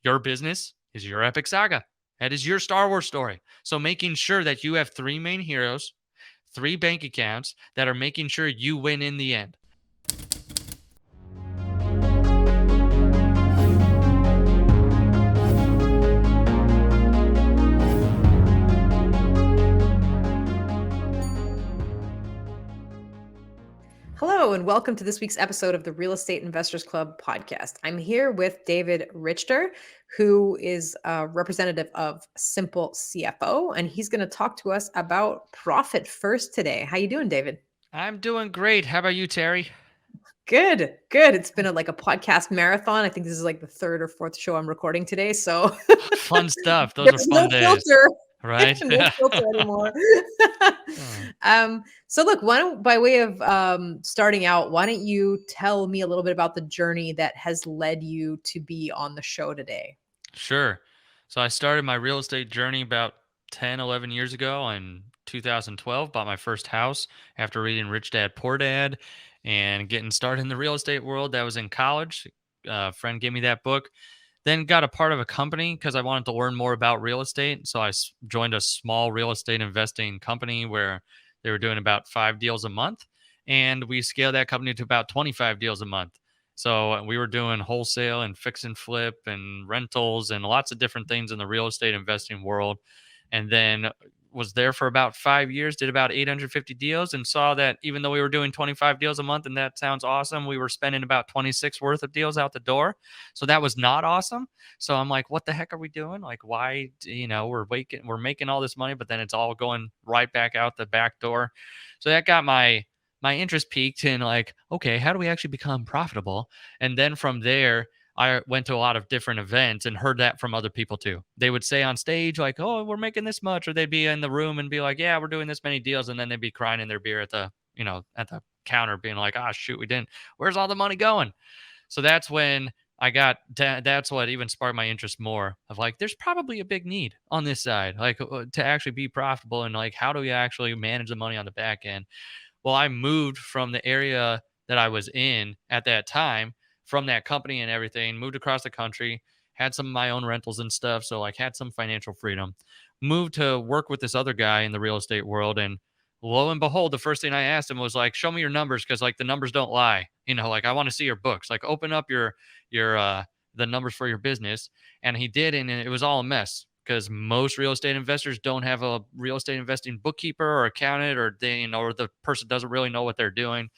Your business is your epic saga. That is your Star Wars story. So making sure that you have three main heroes, three bank accounts that are making sure you win in the end. Hello, and welcome to this week's episode of the Real Estate Investors Club podcast. I'm here with David Richter, who is a representative of SimpleCFO, and he's going to talk to us about profit first today. How you doing, David? I'm doing great. How about you, Terry? Good, good. It's been a podcast marathon. I think this is like the third or fourth show I'm recording today, so Fun stuff. Those are there's no fun days, filter. right? No filter anymore. Oh, So look, why don't, by way of starting out, why don't you tell me a little bit about the journey that has led you to be on the show today? sure. So I started my real estate journey about 10, 11 years ago in 2012. Bought my first house after reading Rich Dad, Poor Dad and getting started in the real estate world. That was in college. A friend gave me that book. Then got a part of a company because I wanted to learn more about real estate. So I joined a small real estate investing company where they were doing about 5 deals a month. And we scaled that company to about 25 deals a month. So we were doing wholesale and fix and flip and rentals and lots of different things in the real estate investing world. And then was there for about 5 years, did about 850 deals, and saw that even though we were doing 25 deals a month, and that sounds awesome, we were spending about 26 worth of deals out the door. So that was not awesome. So I'm like, what the heck are we doing? Like, why, we're making all this money, but then it's all going right back out the back door. So that got my interest peaked in like, okay, how do we actually become profitable? And then from there, I went to a lot of different events and heard that from other people too. They would say on stage, like, oh, we're making this much, or they'd be in the room and be like, yeah, we're doing this many deals. And then they'd be crying in their beer at the counter, being like, ah, shoot, we didn't. Where's all the money going? So that's when that's what even sparked my interest more of like, there's probably a big need on this side, like to actually be profitable and like, how do we actually manage the money on the back end? Well, I moved from the area that I was in at that time from that company and everything, moved across the country, had some of my own rentals and stuff. So, like, had some financial freedom, moved to work with this other guy in the real estate world. And lo and behold, the first thing I asked him was like, show me your numbers. Cause like the numbers don't lie, like I want to see your books, like open up your, the numbers for your business. And he did. And it was all a mess because most real estate investors don't have a real estate investing bookkeeper or accountant, or or the person doesn't really know what they're doing.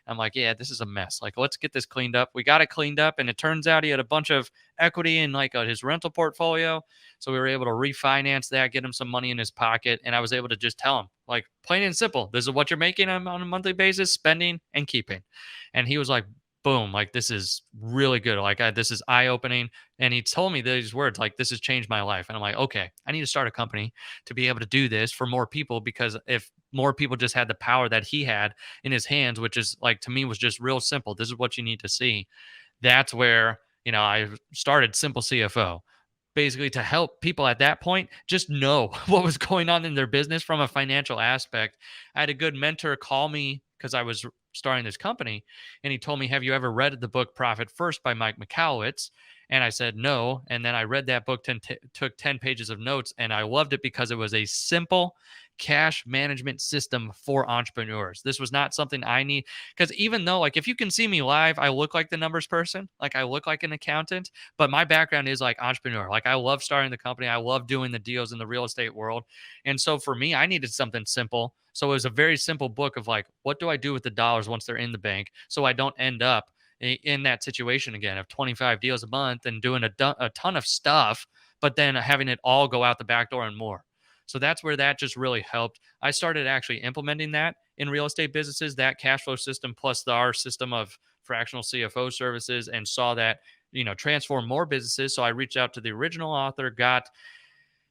I'm like, yeah, this is a mess. Like, let's get this cleaned up. We got it cleaned up. And it turns out he had a bunch of equity in like his rental portfolio. So we were able to refinance that, get him some money in his pocket. And I was able to just tell him, like, plain and simple, this is what you're making on a monthly basis, spending and keeping. And he was like, boom, like, this is really good. Like, this is eye opening. And he told me these words, like, this has changed my life. And I'm like, okay, I need to start a company to be able to do this for more people, because if more people just had the power that he had in his hands, which is like, to me, was just real simple. This is what you need to see. That's where, I started Simple CFO, basically to help people at that point just know what was going on in their business from a financial aspect. I had a good mentor call me because I was starting this company, and he told me, have you ever read the book Profit First by Mike Michalowicz? And I said no. And then I read that book, took 10 pages of notes, and I loved it because it was a simple cash management system for entrepreneurs. This was not something I need, because even though, like, if you can see me live, I look like the numbers person, like I look like an accountant, but my background is like entrepreneur. Like, I love starting the company. I love doing the deals in the real estate world. And so for me, I needed something simple. So it was a very simple book of like, what do I do with the dollars once they're in the bank, so I don't end up in that situation again of 25 deals a month and doing a ton of stuff, but then having it all go out the back door and more. So that's where that just really helped. I started actually implementing that in real estate businesses, that cash flow system plus our system of fractional CFO services, and saw that, transform more businesses. So I reached out to the original author, got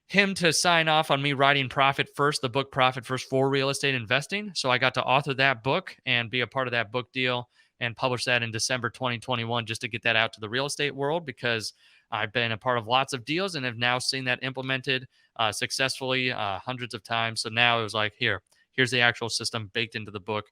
him to sign off on me writing Profit First, the book Profit First for real estate investing. So I got to author that book and be a part of that book deal and publish that in December 2021, just to get that out to the real estate world, because I've been a part of lots of deals and have now seen that implemented successfully hundreds of times. So now it was like, Here's the actual system baked into the book.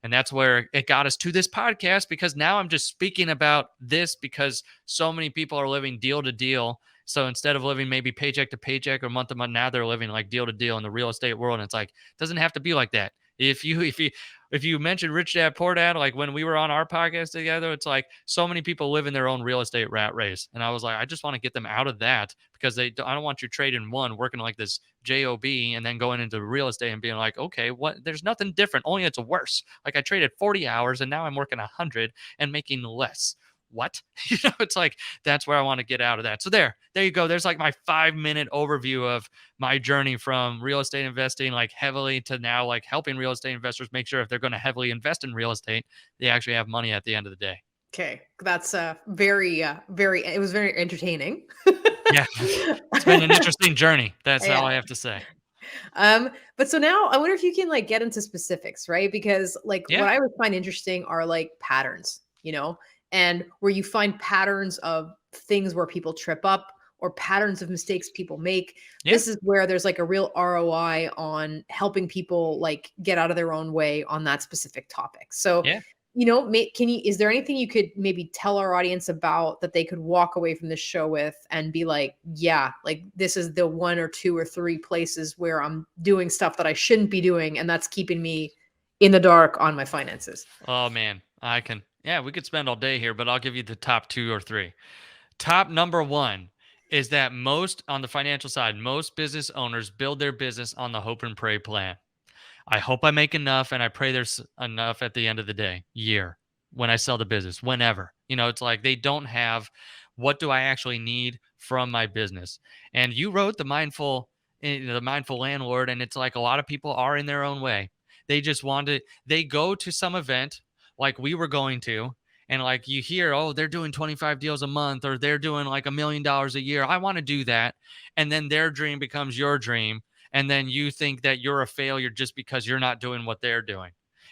And that's where it got us to this podcast, because now I'm just speaking about this because so many people are living deal to deal. So instead of living maybe paycheck to paycheck or month to month, now they're living like deal to deal in the real estate world. And it's like, it doesn't have to be like that. If you mentioned Rich Dad Poor Dad, like when we were on our podcast together, it's like so many people live in their own real estate rat race. And I was like, I just want to get them out of that, because I don't want you trading one, working like this job, and then going into real estate and being like, okay, what, there's nothing different, only it's worse. Like I traded 40 hours and now I'm working 100 and making less. What? It's like, that's where I want to get out of that. So there you go. There's like my 5-minute overview of my journey from real estate investing, like heavily, to now like helping real estate investors make sure if they're going to heavily invest in real estate, they actually have money at the end of the day. Okay, that's very. It was very entertaining. Yeah. It's been an interesting journey. That's Yeah. all I have to say. But so now I wonder if you can like get into specifics, right? Because like Yeah. what I would find interesting are like patterns, and where you find patterns of things where people trip up or patterns of mistakes people make. Yeah. This is where there's like a real ROI on helping people like get out of their own way on that specific topic. So, Yeah. is there anything you could maybe tell our audience about that they could walk away from this show with and be like, yeah, like this is the one or two or three places where I'm doing stuff that I shouldn't be doing, and that's keeping me in the dark on my finances. Oh man, yeah, we could spend all day here, but I'll give you the top 2 or 3. Top number 1 is that on the financial side, most business owners build their business on the hope and pray plan. I hope I make enough, and I pray there's enough at the end of the year, when I sell the business, whenever. It's like they don't have, what do I actually need from my business? And you wrote the mindful landlord, and it's like a lot of people are in their own way. They just they go to some event like we were going to, and like you hear, oh, they're doing 25 deals a month, or they're doing like $1 million a year. I want to do that. And then their dream becomes your dream, and then you think that you're a failure just because you're not doing what they're doing.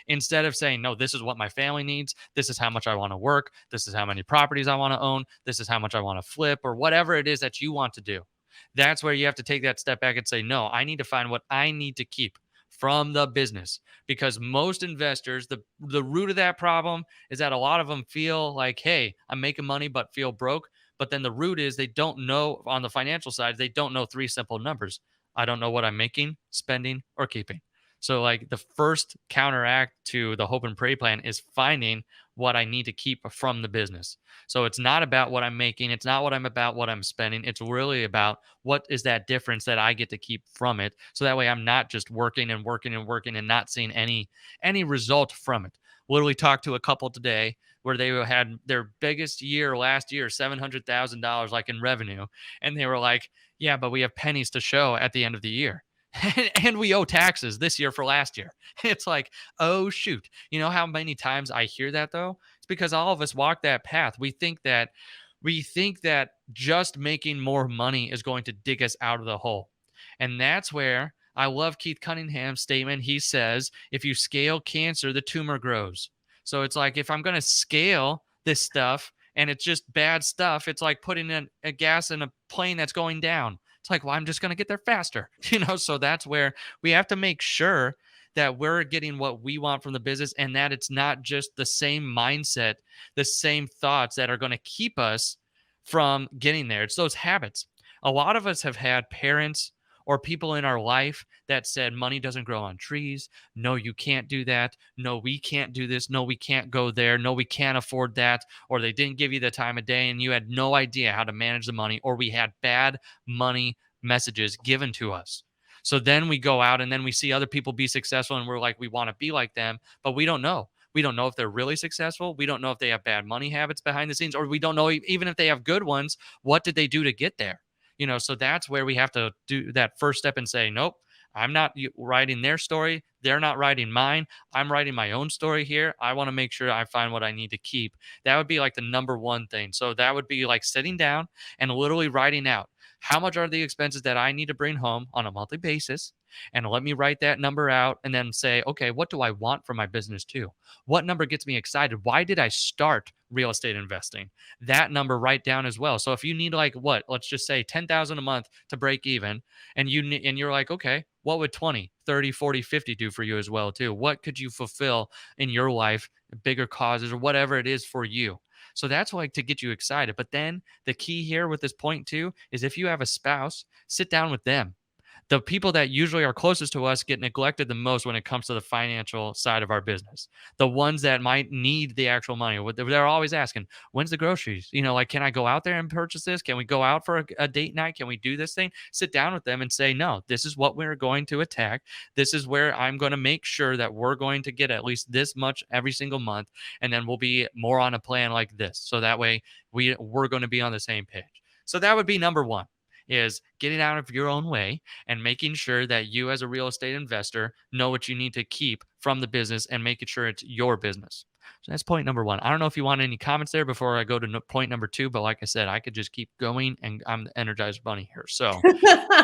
Instead of saying, no, this is what my family needs. This is how much I want to work. This is how many properties I want to own. This is how much I want to flip, or whatever it is that you want to do. That's where you have to take that step back and say, no, I need to find what I need to keep from the business. Because most investors, the root of that problem is that a lot of them feel like, hey, I'm making money, but feel broke. But then the root is they don't know, on the financial side, they don't know 3 simple numbers. I don't know what I'm making, spending, or keeping. So, like, the first counteract to the hope and pray plan is finding what I need to keep from the business. So, it's not about what I'm making. It's not about what I'm spending. It's really about what is that difference that I get to keep from it. So that way I'm not just working and working and working and not seeing any result from it. Literally talked to a couple today where they had their biggest year last year, $700,000 like in revenue. And they were like, yeah, but we have pennies to show at the end of the year. And we owe taxes this year for last year. It's like, oh, shoot. You know how many times I hear that, though? It's because all of us walk that path. We think that just making more money is going to dig us out of the hole. And that's where I love Keith Cunningham's statement. He says, if you scale cancer, the tumor grows. So it's like, if I'm going to scale this stuff and it's just bad stuff, it's like putting in a gas in a plane that's going down. It's like, well, I'm just going to get there faster. So that's where we have to make sure that we're getting what we want from the business, and that it's not just the same mindset, the same thoughts that are going to keep us from getting there. It's those habits. A lot of us have had parents or people in our life that said money doesn't grow on trees. No, you can't do that. No, we can't do this. No, we can't go there. No, we can't afford that. Or they didn't give you the time of day and you had no idea how to manage the money, or we had bad money messages given to us. So then we go out and then we see other people be successful and we're like, we want to be like them, but we don't know. We don't know if they're really successful. We don't know if they have bad money habits behind the scenes, or we don't know even if they have good ones. What did they do to get there? So that's where we have to do that first step and say, nope, I'm not writing their story. They're not writing mine. I'm writing my own story here. I want to make sure I find what I need to keep. That would be like the number one thing. So that would be like sitting down and literally writing out, how much are the expenses that I need to bring home on a monthly basis? And let me write that number out and then say, okay, what do I want from my business too? What number gets me excited? Why did I start real estate investing? That number write down as well. So if you need like let's just say 10,000 a month to break even, and you're like, okay, What would 20, 30, 40, 50 do for you as well too? What could you fulfill in your life, bigger causes or whatever it is for you? So that's like to get you excited. But then the key here with this point too is if you have a spouse, sit down with them. The people that usually are closest to us get neglected the most when it comes to the financial side of our business. The ones that might need the actual money, they're always asking, when's the groceries? Like, can I go out there and purchase this? Can we go out for a date night? Can we do this thing? Sit down with them and say, no, this is what we're going to attack. This is where I'm going to make sure that we're going to get at least this much every single month. And then we'll be more on a plan like this. So that way we're going to be on the same page. So that would be number one, is getting out of your own way and making sure that you as a real estate investor know what you need to keep from the business and making sure it's your business. So that's point number one. I don't know if you want any comments there before I go to point number two, but like I said, I could just keep going and I'm the Energized Bunny here. So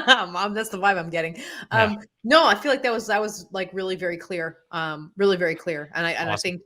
Mom, that's the vibe I'm getting. yeah, No, I feel like that was like really very clear. Really very clear. And I awesome. think,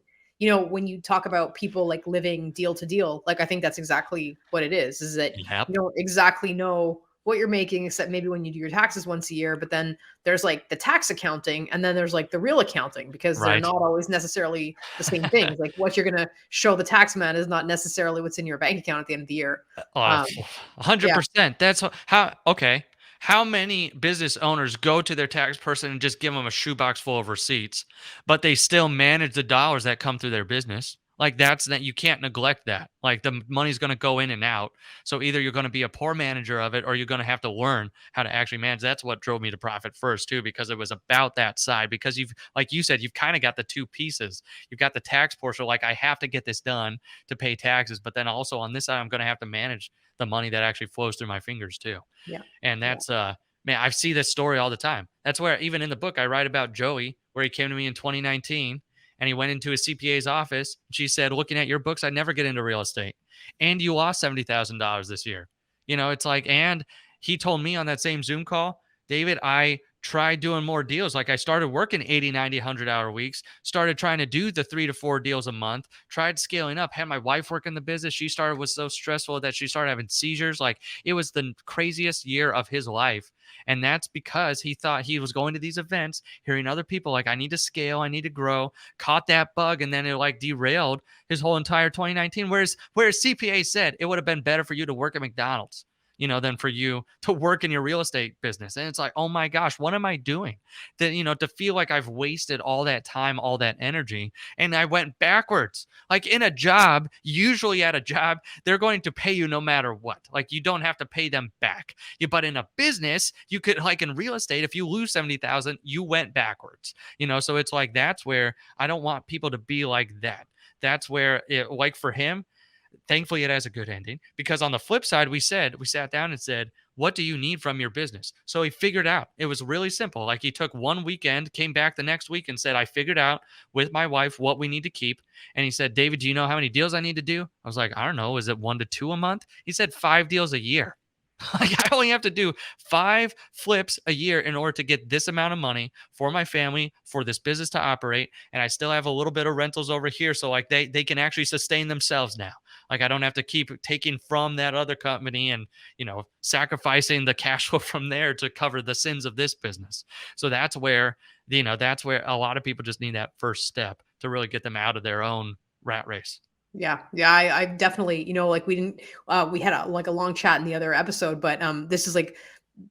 when you talk about people like living deal to deal, like I think that's exactly what it is that you Yep. don't exactly know what you're making, except maybe when you do your taxes once a year. But then there's like the tax accounting, and then there's like the real accounting, because they're Right. not always necessarily the same things. Like what you're gonna show the tax man is not necessarily what's in your bank account at the end of the year. Uh, Um, yeah. 100%. That's how, okay. How many business owners go to their tax person and just give them a shoebox full of receipts, but they still manage the dollars that come through their business? Like that you can't neglect that. Like the money's going to go in and out. So either you're going to be a poor manager of it or you're going to have to learn how to actually manage. That's what drove me to profit first too, because it was about that side. Because like you said, you've kind of got the two pieces. You've got the tax portion, like I have to get this done to pay taxes, but then also on this side, I'm going to have to manage the money that actually flows through my fingers too. Yeah. And Yeah. that's man, I see this story all the time. That's where even in the book I write about Joey, where he came to me in 2019 and he went into his CPA's office. She said, looking at your books, I'd never get into real estate. And you lost $70,000 this year. It's like, and he told me on that same Zoom call, David, I tried doing more deals. Like I started working 80, 90, 100-hour weeks, started trying to do the 3 to 4 deals a month, tried scaling up, had my wife work in the business. She started was so stressful that she started having seizures. Like it was the craziest year of his life. And that's because he thought he was going to these events, hearing other people like, I need to scale, I need to grow, caught that bug, and then it like derailed his whole entire 2019. Whereas CPA said it would have been better for you to work at McDonald's, than for you to work in your real estate business. And it's like, oh my gosh, what am I doing? That, to feel like I've wasted all that time, all that energy. And I went backwards. Like in a job, usually at a job, they're going to pay you no matter what. Like you don't have to pay them back. But in a business, you could, like in real estate, if you lose 70,000, you went backwards. So it's like, that's where I don't want people to be like that. That's where it, like for him, thankfully it has a good ending, because on the flip side, we sat down and said, what do you need from your business? So he figured out. It was really simple. Like he took one weekend, came back the next week and said, I figured out with my wife what we need to keep. And he said, David, do you know how many deals I need to do? I was like, I don't know. Is it 1 to 2 a month? He said 5 deals a year. Like I only have to do 5 flips a year in order to get this amount of money for my family, for this business to operate. And I still have a little bit of rentals over here. So like they can actually sustain themselves now. Like I don't have to keep taking from that other company and, sacrificing the cash flow from there to cover the sins of this business. So that's where, that's where a lot of people just need that first step to really get them out of their own rat race. Yeah. Yeah. I definitely, like we didn't, we had a long chat in the other episode, but this is like,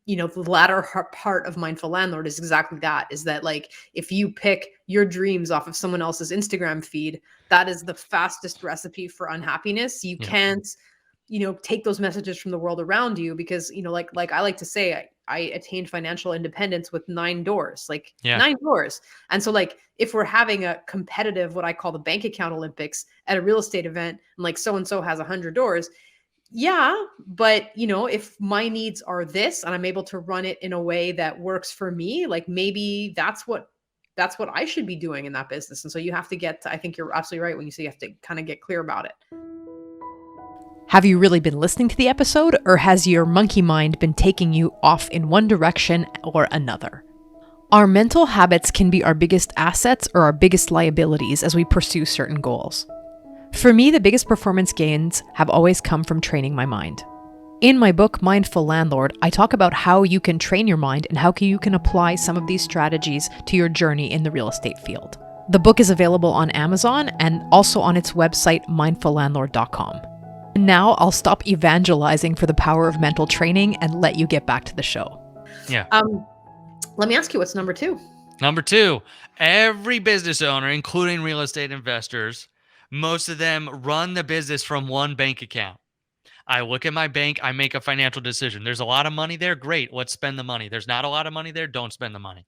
the latter part of Mindful Landlord is exactly that, is that like, if you pick your dreams off of someone else's Instagram feed, that is the fastest recipe for unhappiness. You Yeah. can't, take those messages from the world around you, because, like I like to say, I attained financial independence with 9 doors, like Yeah. 9 doors. And so like, if we're having a competitive, what I call the bank account Olympics at a real estate event, and like so-and-so has 100 doors, yeah, but if my needs are this and I'm able to run it in a way that works for me, like maybe that's what I should be doing in that business. And so you have to I think you're absolutely right when you say you have to kind of get clear about it. Have you really been listening to the episode, or has your monkey mind been taking you off in one direction or another? Our mental habits can be our biggest assets or our biggest liabilities as we pursue certain goals. For me, the biggest performance gains have always come from training my mind. In my book, Mindful Landlord, I talk about how you can train your mind and how you can apply some of these strategies to your journey in the real estate field. The book is available on Amazon and also on its website, mindfullandlord.com. And now I'll stop evangelizing for the power of mental training and let you get back to the show. Yeah. Let me ask you, what's number 2? Number 2, every business owner, including real estate investors, most of them run the business from one bank account. I look at my bank, I make a financial decision. There's a lot of money there, great, let's spend the money. There's not a lot of money there, don't spend the money.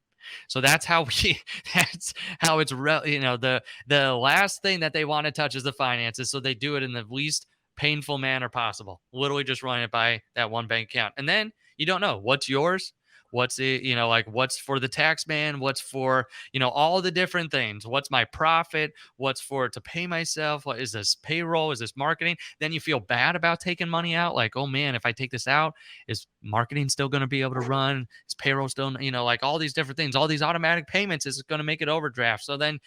So that's how we that's how it's the last thing that they want to touch is the finances, so they do it in the least painful manner possible. Literally just running it by that one bank account. And then you don't know what's yours, what's it, like what's for the tax man, what's for, all the different things. What's my profit? What's for to pay myself? What is this payroll? Is this marketing? Then you feel bad about taking money out. Like, oh man, if I take this out, is marketing still going to be able to run? Is payroll still, like all these different things, all these automatic payments, is going to make it overdraft? So then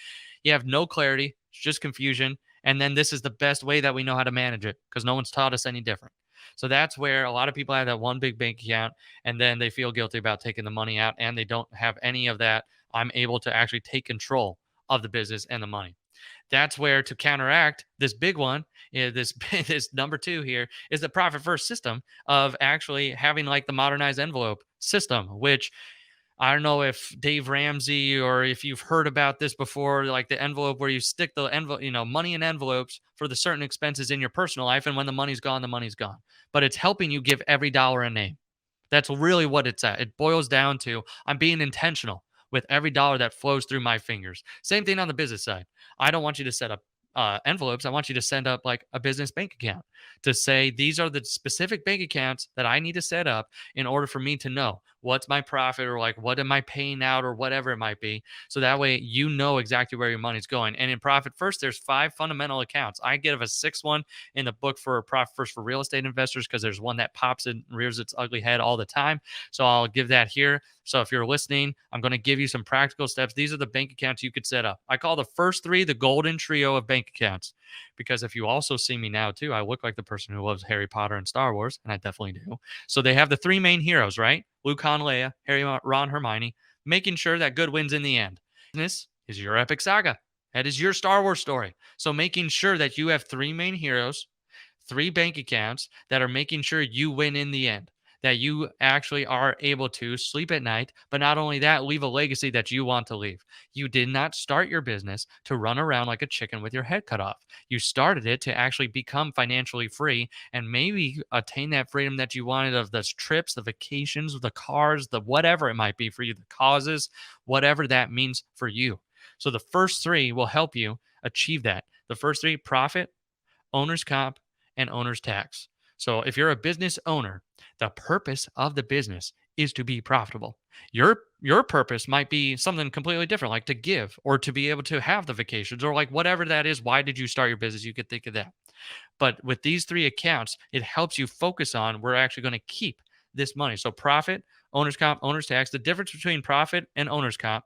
you have no clarity. It's just confusion. And then this is the best way that we know how to manage it because no one's taught us any different. So that's where a lot of people have that one big bank account and then they feel guilty about taking the money out and they don't have any of that. I'm able to actually take control of the business and the money. That's where, to counteract this big one, this number 2 here is the profit first system of actually having like the modernized envelope system, which I don't know if Dave Ramsey or if you've heard about this before, like the envelope where you stick the envelope, money in envelopes for the certain expenses in your personal life. And when the money's gone, the money's gone. But it's helping you give every dollar a name. That's really what it's at. It boils down to I'm being intentional with every dollar that flows through my fingers. Same thing on the business side. I don't want you to set up envelopes. I want you to send up like a business bank account to say these are the specific bank accounts that I need to set up in order for me to know what's my profit or like what am I paying out or whatever it might be. So that way you know exactly where your money's going. And in Profit First, there's 5 fundamental accounts. I give a 6th one in the book for Profit First for real estate investors because there's one that pops and rears its ugly head all the time. So I'll give that here. So if you're listening, I'm going to give you some practical steps. These are the bank accounts you could set up. I call the first 3 the golden trio of bank accounts because if you also see me now too, I look like the person who loves Harry Potter and Star Wars, and I definitely do. So they have the 3 main heroes, right? Luke, Han, Leia, Harry, Ron, Hermione, making sure that good wins in the end. This is your epic saga. That is your Star Wars story. So making sure that you have 3 main heroes, 3 bank accounts that are making sure you win in the end, that you actually are able to sleep at night, but not only that, leave a legacy that you want to leave. You did not start your business to run around like a chicken with your head cut off. You started it to actually become financially free and maybe attain that freedom that you wanted of the trips, the vacations, the cars, the whatever it might be for you, the causes, whatever that means for you. So the first 3 will help you achieve that. The first 3: profit, owner's comp, and owner's tax. So if you're a business owner, the purpose of the business is to be profitable. Your purpose might be something completely different, like to give or to be able to have the vacations or like whatever that is. Why did you start your business? You could think of that. But with these 3 accounts, it helps you focus on we're actually going to keep this money. So profit, owner's comp, owner's tax. The difference between profit and owner's comp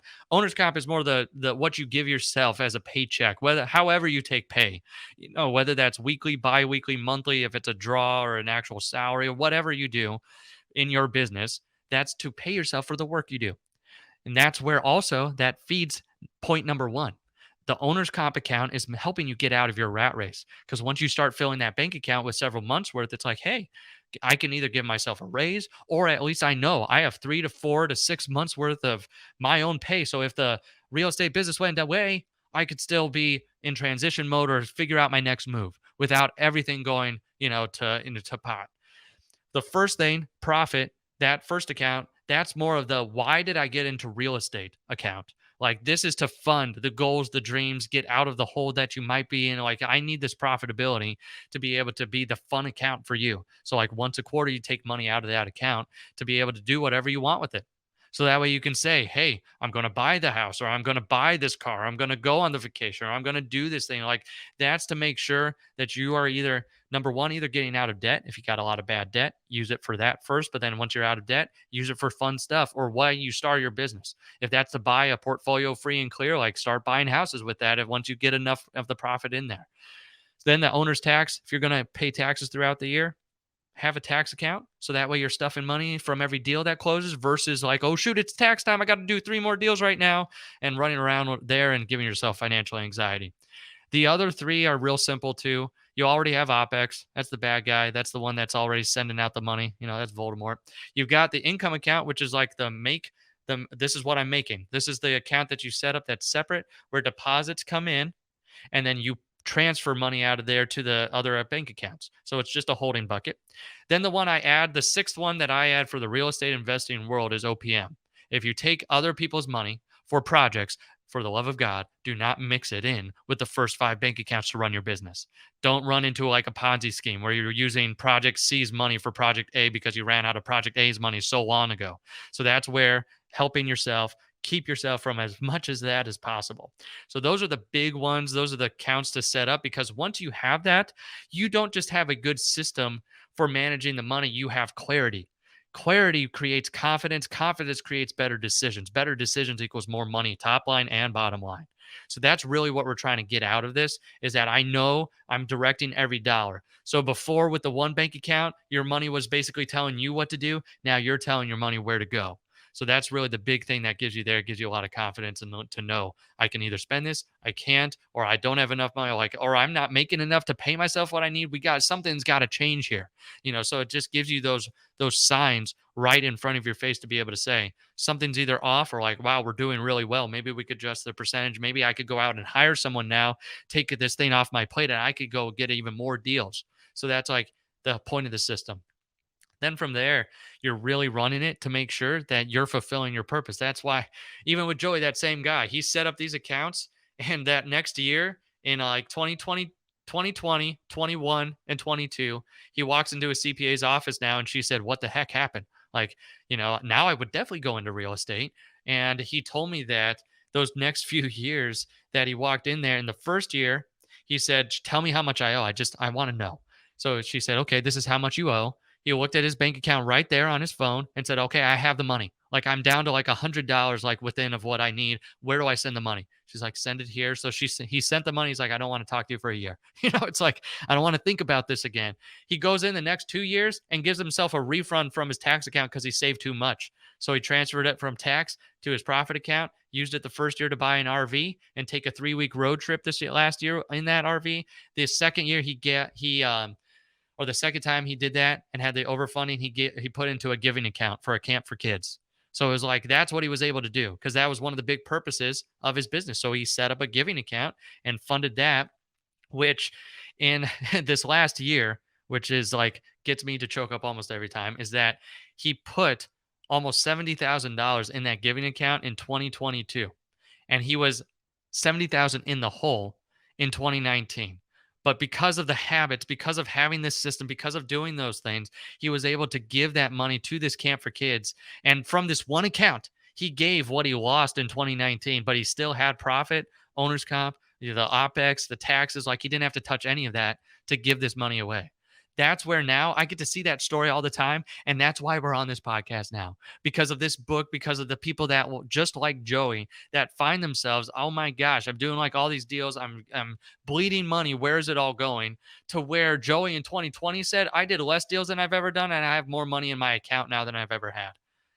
is more the what you give yourself as a paycheck, whether however you take pay, whether that's weekly, bi-weekly, monthly, if it's a draw or an actual salary or whatever you do in your business, that's to pay yourself for the work you do. And that's where also that feeds point number 1. The owner's comp account is helping you get out of your rat race. Because once you start filling that bank account with several months worth, it's like, hey, I can either give myself a raise or at least I know I have 3 to 4 to 6 months worth of my own pay. So if the real estate business went away, I could still be in transition mode or figure out my next move without everything going, to pot. The first thing, profit, that first account, that's more of the why did I get into real estate account? Like this is to fund the goals, the dreams, get out of the hole that you might be in. Like I need this profitability to be able to be the fun account for you. So like once a quarter, you take money out of that account to be able to do whatever you want with it. So that way you can say, hey, I'm going to buy the house or I'm going to buy this car. I'm going to go on the vacation or I'm going to do this thing. Like that's to make sure that you are either number 1, either getting out of debt. If you got a lot of bad debt, use it for that first. But then once you're out of debt, use it for fun stuff or why you start your business. If that's to buy a portfolio free and clear, like start buying houses with that. If once you get enough of the profit in there, then the owner's tax, if you're going to pay taxes throughout the year, have a tax account. So that way you're stuffing money from every deal that closes versus like, oh, shoot, it's tax time. I got to do 3 more deals right now and running around there and giving yourself financial anxiety. The other three are real simple too. You already have OPEX. That's the bad guy. That's the one that's already sending out the money. That's Voldemort. You've got the income account, which is like this is what I'm making. This is the account that you set up that's separate where deposits come in and then you transfer money out of there to the other bank accounts. So it's just a holding bucket. Then the sixth one that I add for the real estate investing world is OPM. If you take other people's money for projects, for the love of God, do not mix it in with the first 5 bank accounts to run your business. Don't run into like a Ponzi scheme where you're using Project C's money for Project A because you ran out of Project A's money so long ago. So that's where helping yourself, keep yourself from as much as that as possible. So those are the big ones. Those are the accounts to set up because once you have that, you don't just have a good system for managing the money, you have clarity. Clarity creates confidence. Confidence creates better decisions. Better decisions equals more money, top line and bottom line. So that's really what we're trying to get out of this is that I know I'm directing every dollar. So before with the one bank account, your money was basically telling you what to do. Now you're telling your money where to go. So that's really the big thing that gives you there. It gives you a lot of confidence and to know I can either spend this, I can't, or I don't have enough money, or I'm not making enough to pay myself what I need. Something's got to change here. So it just gives you those signs right in front of your face to be able to say something's either off or like, wow, we're doing really well. Maybe we could adjust the percentage. Maybe I could go out and hire someone now, take this thing off my plate, and I could go get even more deals. So that's like the point of the system. Then from there, you're really running it to make sure that you're fulfilling your purpose. That's why, even with Joey, that same guy, he set up these accounts, and that next year in like 2020, 2020, 21, and 22, he walks into a CPA's office now, and she said, "What the heck happened?" Like, now I would definitely go into real estate. And he told me that those next few years that he walked in there in the first year, he said, "Tell me how much I owe. I want to know." So she said, "Okay, this is how much you owe." He looked at his bank account right there on his phone and said, "Okay, I have the money. Like I'm down to like $100, like within of what I need. Where do I send the money?" She's like, "Send it here." So he sent the money. He's like, "I don't want to talk to you for a year." It's like, I don't want to think about this again. He goes in the next 2 years and gives himself a refund from his tax account because he saved too much. So he transferred it from tax to his profit account, used it the first year to buy an RV and take a 3-week road trip last year in that RV. The second year or the second time he did that and had the overfunding, he put into a giving account for a camp for kids. So it was like that's what he was able to do because that was one of the big purposes of his business. So he set up a giving account and funded that, which in this last year, which is like gets me to choke up almost every time, is that he put almost $70,000 in that giving account in 2022, and he was 70,000 in the hole in 2019. But because of the habits, because of having this system, because of doing those things, he was able to give that money to this camp for kids. And from this one account, he gave what he lost in 2019, but he still had profit, owner's comp, the OPEX, the taxes. Like he didn't have to touch any of that to give this money away. That's where now I get to see that story all the time. And that's why we're on this podcast now because of this book, because of the people that will, just like Joey, that find themselves, oh my gosh, I'm doing like all these deals. I'm bleeding money. Where is it all going? To where Joey in 2020 said, I did less deals than I've ever done. And I have more money in my account now than I've ever had.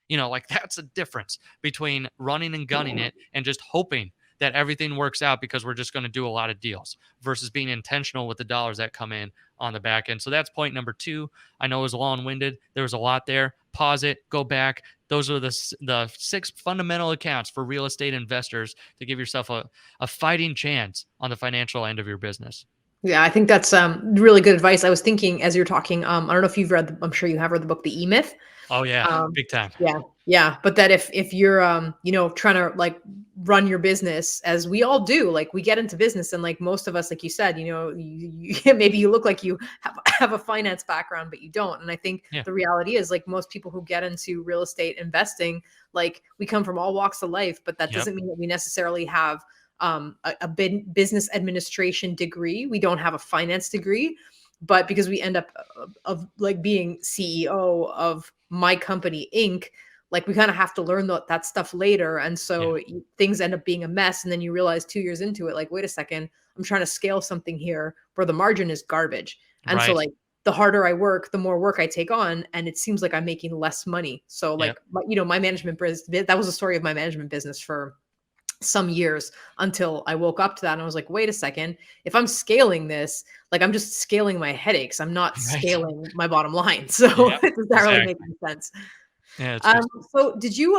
Like that's a difference between running and gunning it and just hoping that everything works out because we're just going to do a lot of deals versus being intentional with the dollars that come in on the back end. So that's point number 2. I know it was long-winded. There was a lot there. Pause it, go back. Those are the 6 fundamental accounts for real estate investors to give yourself a fighting chance on the financial end of your business. Yeah, I think that's really good advice. I was thinking as you're talking, I don't know if you've read, I'm sure you have read the book, The E-Myth. Oh yeah, Um, big time. yeah, yeah. But that if you're trying to like run your business as we all do, like we get into business and like most of us, like you said, maybe you look like you have a finance background, but you don't. And I think Yeah. the reality is like most people who get into real estate investing, like we come from all walks of life, but that Yep. doesn't mean that we necessarily have a business administration degree. We don't have a finance degree, but because we end up of like being CEO of my company Inc., like we kind of have to learn that stuff later. And Yeah. so things end up being a mess. And then you realize 2 years into it, like, wait a second, I'm trying to scale something here where the margin is garbage. And so Right. like the harder I work, the more work I take on, and it seems like I'm making less money. So Yep. like, my management business, that was the story of my management business for some years until I woke up to that and I was like, wait a second, if I'm scaling this, like I'm just scaling my headaches. I'm not Right. scaling my bottom line. So Yep. does that really make Exactly. any sense? Yeah, it's Um, just so did you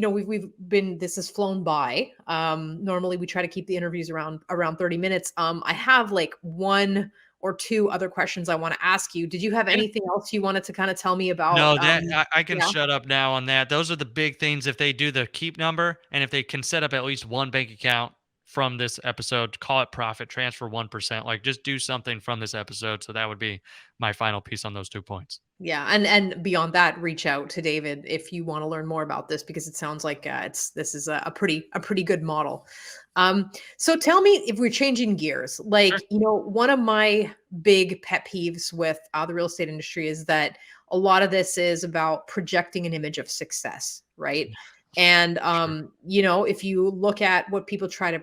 we've been this has flown by. Normally we try to keep the interviews around 30 minutes. I have like one or two other questions I want to ask you. Did you have yeah. anything else you wanted to kind of tell me about No, that I can yeah. shut up now on that. Those are the big things. If they do the keep number and if they can set up at least one bank account from this episode, call it profit, transfer 1%, like just do something from this episode. So that would be my final piece on those 2 points. Yeah, and beyond that, reach out to David if you want to learn more about this because it sounds like this is a pretty good model. So tell me if we're changing gears. Sure. Like, one of my big pet peeves with the real estate industry is that a lot of this is about projecting an image of success, right? And Sure. if you look at what people try to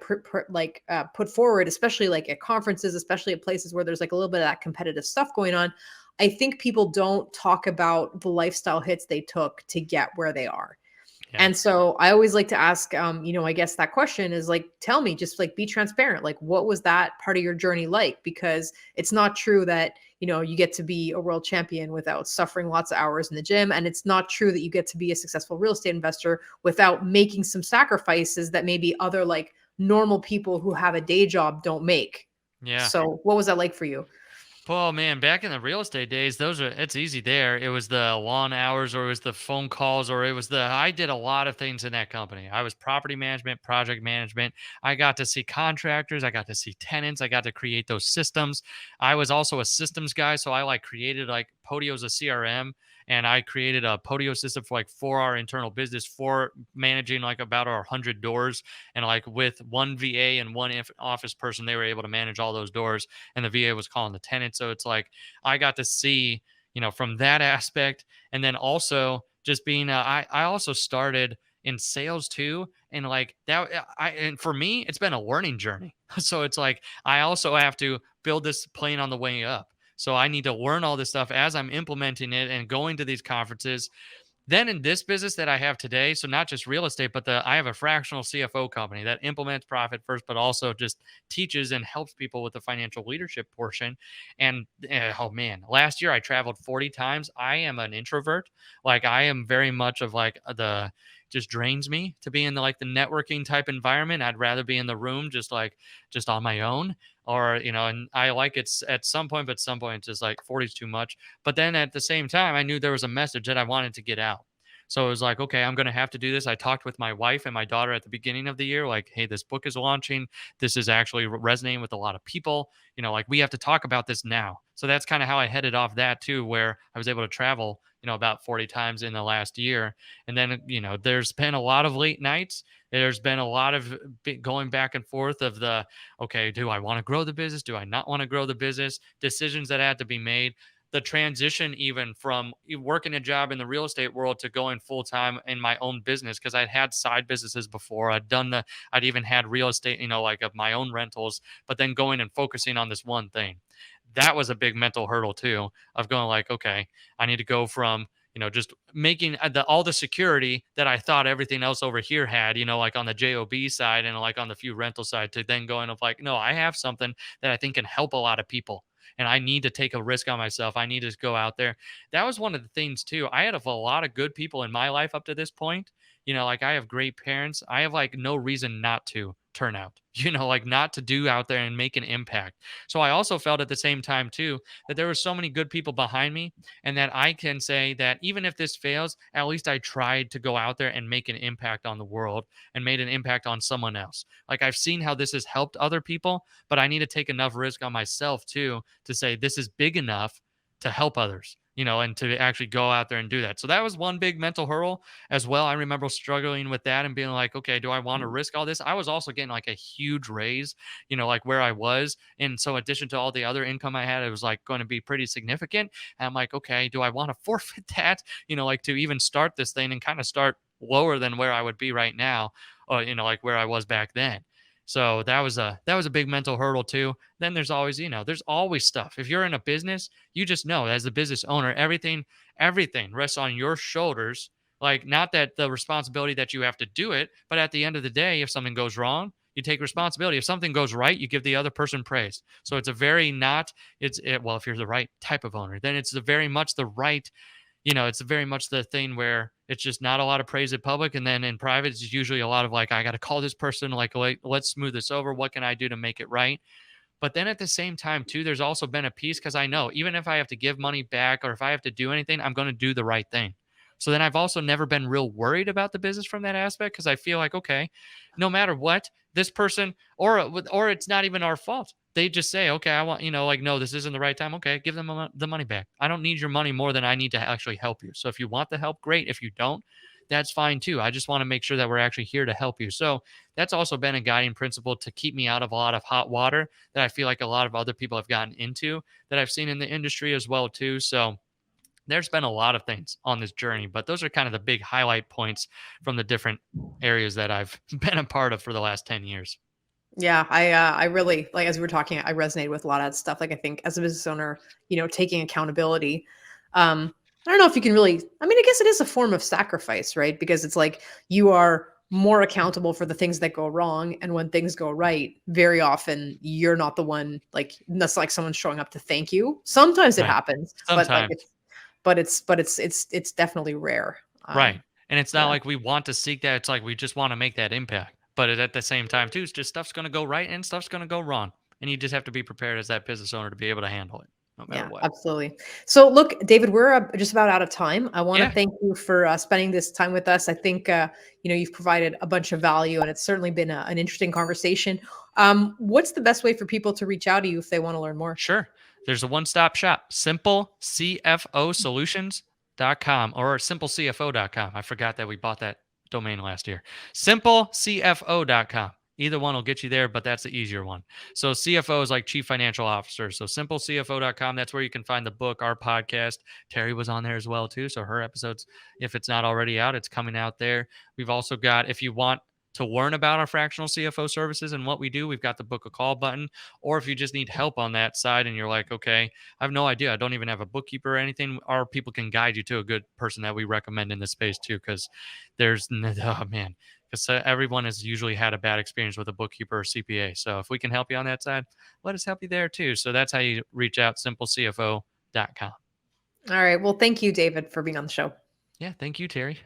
put forward, especially like at conferences, especially at places where there's like a little bit of that competitive stuff going on, I think people don't talk about the lifestyle hits they took to get where they are. Yeah. And so I always like to ask, I guess that question is like, tell me, just like be transparent. Like, what was that part of your journey like? Because it's not true that, you get to be a world champion without suffering lots of hours in the gym. And it's not true that you get to be a successful real estate investor without making some sacrifices that maybe other like normal people who have a day job don't make. Yeah. So what was that like for you? Oh man, back in the real estate days, it's easy there. It was the long hours or it was the phone calls or it was I did a lot of things in that company. I was property management, project management. I got to see contractors, I got to see tenants, I got to create those systems. I was also a systems guy, so I like created like Podio's a CRM and I created a Podio system for our internal business for managing like about our 100 doors and like with one VA and one office person they were able to manage all those doors and the VA was calling the tenant. So it's like I got to see, from that aspect. And then also just being, I also started in sales too. And like that, and for me, it's been a learning journey. So it's like I also have to build this plane on the way up. So I need to learn all this stuff as I'm implementing it and going to these conferences then in this business that I have today, so not just real estate, but I have a fractional CFO company that implements profit first, but also just teaches and helps people with the financial leadership portion. And oh man, last year I traveled 40 times. I am an introvert. Like I am very much of like the just drains me to be in the networking type environment. I'd rather be in the room just on my own or and I like it at some point, but at some point it's just like 40 is too much. But then at the same time, I knew there was a message that I wanted to get out. So it was like, okay, I'm going to have to do this. I talked with my wife and my daughter at the beginning of the year, like, hey, this book is launching. This is actually resonating with a lot of people. Like we have to talk about this now. So that's kind of how I headed off that too, where I was able to travel, about 40 times in the last year. And then, there's been a lot of late nights. There's been a lot of going back and forth of okay, do I want to grow the business? Do I not want to grow the business? Decisions that had to be made the transition even from working a job in the real estate world to going full time in my own business because I'd had side businesses before. I'd even had real estate, like of my own rentals, but then going and focusing on this one thing. That was a big mental hurdle too of going like, okay, I need to go from just making all the security that I thought everything else over here had, like on the job side and like on the few rental side, to then going of like, no, I have something that I think can help a lot of people and I need to take a risk on myself. I need to go out there. That was one of the things too. I had a lot of good people in my life up to this point. Like I have great parents. I have like no reason not to turn out, like not to do out there and make an impact. So I also felt at the same time too that there were so many good people behind me and that I can say that even if this fails, at least I tried to go out there and make an impact on the world and made an impact on someone else. Like I've seen how this has helped other people, but I need to take enough risk on myself too to say this is big enough to help others, and to actually go out there and do that. So that was one big mental hurdle as well. I remember struggling with that and being like, okay, do I want to risk all this? I was also getting like a huge raise, like where I was. And so, in addition to all the other income I had, it was like going to be pretty significant. And I'm like, okay, do I want to forfeit that, like to even start this thing and kind of start lower than where I would be right now, or, like where I was back then? So that was a big mental hurdle too. Then there's always, there's always stuff. If you're in a business, you just know as the business owner, everything rests on your shoulders. Like, not that the responsibility that you have to do it, but at the end of the day, if something goes wrong, you take responsibility. If something goes right, you give the other person praise. So it's a very not it's it, well, if you're the right type of owner, then it's the very much the right, it's very much the thing where it's just not a lot of praise in public. And then in private, it's usually a lot of like, I got to call this person, like, let's smooth this over. What can I do to make it right? But then at the same time, too, there's also been a piece because I know even if I have to give money back or if I have to do anything, I'm going to do the right thing. So then I've also never been real worried about the business from that aspect because I feel like, okay, no matter what, this person, or it's not even our fault. They just say, okay, I want, like, no, this isn't the right time. Okay, give them the money back. I don't need your money more than I need to actually help you. So if you want the help, great. If you don't, that's fine too. I just want to make sure that we're actually here to help you. So that's also been a guiding principle to keep me out of a lot of hot water that I feel like a lot of other people have gotten into that I've seen in the industry as well too. So there's been a lot of things on this journey, but those are kind of the big highlight points from the different areas that I've been a part of for the last 10 years. Yeah, I really like as we were talking, I resonated with a lot of that stuff. Like I think as a business owner, taking accountability. I don't know if you can really, I mean, I guess it is a form of sacrifice, right? Because it's like you are more accountable for the things that go wrong. And when things go right, very often you're not the one, like that's like someone showing up to thank you. Sometimes it Right. happens, but like Sometimes. it's definitely rare. Right. And it's not Yeah. like we want to seek that. It's like we just want to make that impact. But at the same time, too, it's just stuff's going to go right and stuff's going to go wrong. And you just have to be prepared as that business owner to be able to handle it no matter Yeah, what. absolutely. So, look, David, we're just about out of time. I want to Yeah, thank you for spending this time with us. I think you've provided a bunch of value, and it's certainly been an interesting conversation. What's the best way for people to reach out to you if they want to learn more? sure. There's a one-stop shop, simplecfosolutions.com or simplecfo.com. I forgot that we bought that domain last year. Simplecfo.com. Either one will get you there, but that's the easier one. So CFO is like chief financial officer. So simplecfo.com, that's where you can find the book, our podcast. Terry was on there as well too. So her episodes, if it's not already out, it's coming out there. We've also got, if you want to learn about our fractional CFO services and what we do, we've got the book a call button. Or if you just need help on that side and you're like, okay, I have no idea, I don't even have a bookkeeper or anything, our people can guide you to a good person that we recommend in this space too. Because oh man, because everyone has usually had a bad experience with a bookkeeper or CPA. So if we can help you on that side, let us help you there too. So that's how you reach out, simplecfo.com. All right. Well, thank you, David, for being on the show. Yeah, thank you, Terry.